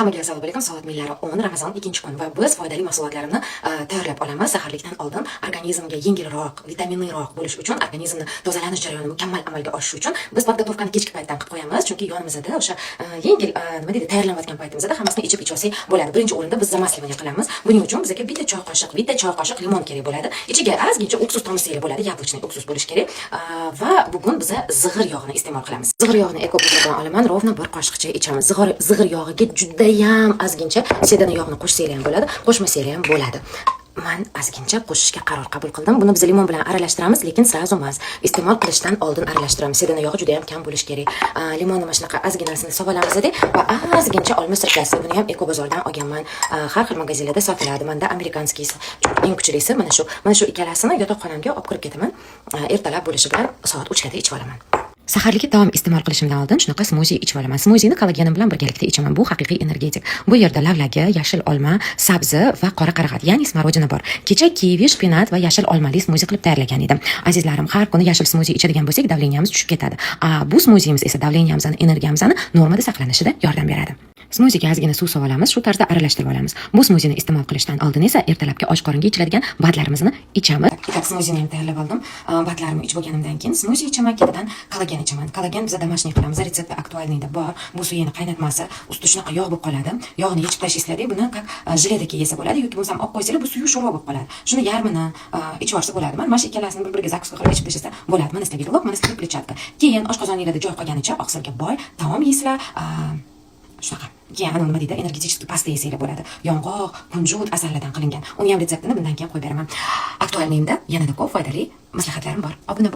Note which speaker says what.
Speaker 1: Hammaga assalomu alaykum. Soat millari 10, Ramazon 2-kun va biz foydali mahsulotlarni tayyorlab olamiz. Saharlikdan oldin organizmga yengilroq, vitaminliroq bo'lish uchun, organizmni tozalanish jarayoni mukammal amalga oshishi uchun biz podgotovkani kechki paytdan qilib qo'yamiz. Chunki yonimizda o'sha yengil nima deydi, tayyorlanayotgan paytimizda hammasini ichib olsak bo'ladi. Birinchi o'rinda biz zamasливание qilamiz. Buning uchun bizga bitta choy qoshiq limon kerak bo'ladi. Ichiga ozgincha uksus tomizsanglar bo'ladi, yablочный uksus bo'lishi kerak. Va bugun biz zig'ir yog'ini iste'mol qilamiz. Zig'ir yog'ini ekobuzdan olaman, rovna bir qoshiqcha ichamiz. Zig'ir yog'iga judayam ozgincha sedana yog'ni qo'shsanglar ham bo'ladi, qo'shmasanglar ham bo'ladi. Men ozgincha qo'shishga qaror qabul qildim. Buni biz limon bilan aralashtiramiz, lekin srazu emas. Iste'mol qilishdan oldin aralashtiramiz. Sedana yog'i juda ham kam bo'lishi kerak. Limonni mana shunaqa ozginasini sovolamiz va ozgincha olma sirkasi. Buni ham ekobozordan olganman. Har xil magazinlarda sotiladi. Menda amerikanskisi eng kuchlisi mana shu ikkalasini yotoqxonamga olib kirib ketaman. Ertalab bo'lishi bilan soat 3 da ichib olaman. Saharlikka taom iste'mol qilishimdan oldin shunaqa smuzi ichib olaman. Smuzini kollagenim bilan birgalikda ichaman. Bu haqiqiy energetik. Bu yerda lavlagi, yashil olma, sabzi va qora qarag'at, ya'ni smorodina bor. Kecha kivi, shpinat va yashil olmali smuzi qilib tayyorlagan edim. Azizlarim, har kuni yashil smuzi ichadigan bo'lsak, davleniyamiz tushib ketadi. Bu smuzimiz esa davleniyamizni, energiyamizni normada saqlanishida yordam beradi. Smuziga ozgina suv solamiz, shu tarzda aralashtirib olamiz. Bu smuzini iste'mol qilishdan oldin esa ertalabki och qoringa ichiladigan badlarimizni ichamiz. Itak smuzini ham tayyorlab oldim. Badlarimni ichib bo'lganimdan keyin smuzi ichaman, ketidan kollagen ichaman. Kollagen biz домашний qilamiz, retsepti aktualniyda bor. Bu suyini qaynatmasa, usti shunaqa yog' bo'lib qoladi. Yog'ni yechib tashlaysizlar, buni jiledagi yesa bo'ladi yoki bo'lsam olib qo'ysanglar, bu suvi sho'rva bo'lib qoladi. Shuni yarmini ichib olsa bo'ladi. Mana shu ikkalasini bir-biriga zakuska qilib ichib tashlasa bo'ladi. Mana sizlarga vlog, mana sizlarga kletchatka. Keyin oshqozoningizda joy qolganicha oqsilga boy taom yeysizlar. Shunaqa. Keyin nima deydi, energetik pasta yeysanglar bo'ladi. Yong'oq, kunjut, asallardan qilingan. Uni ham retseptini bundan keyin qo'yib beraman. Aktualniyda yanada ko'p foydali maslahatlarim bor. Obuna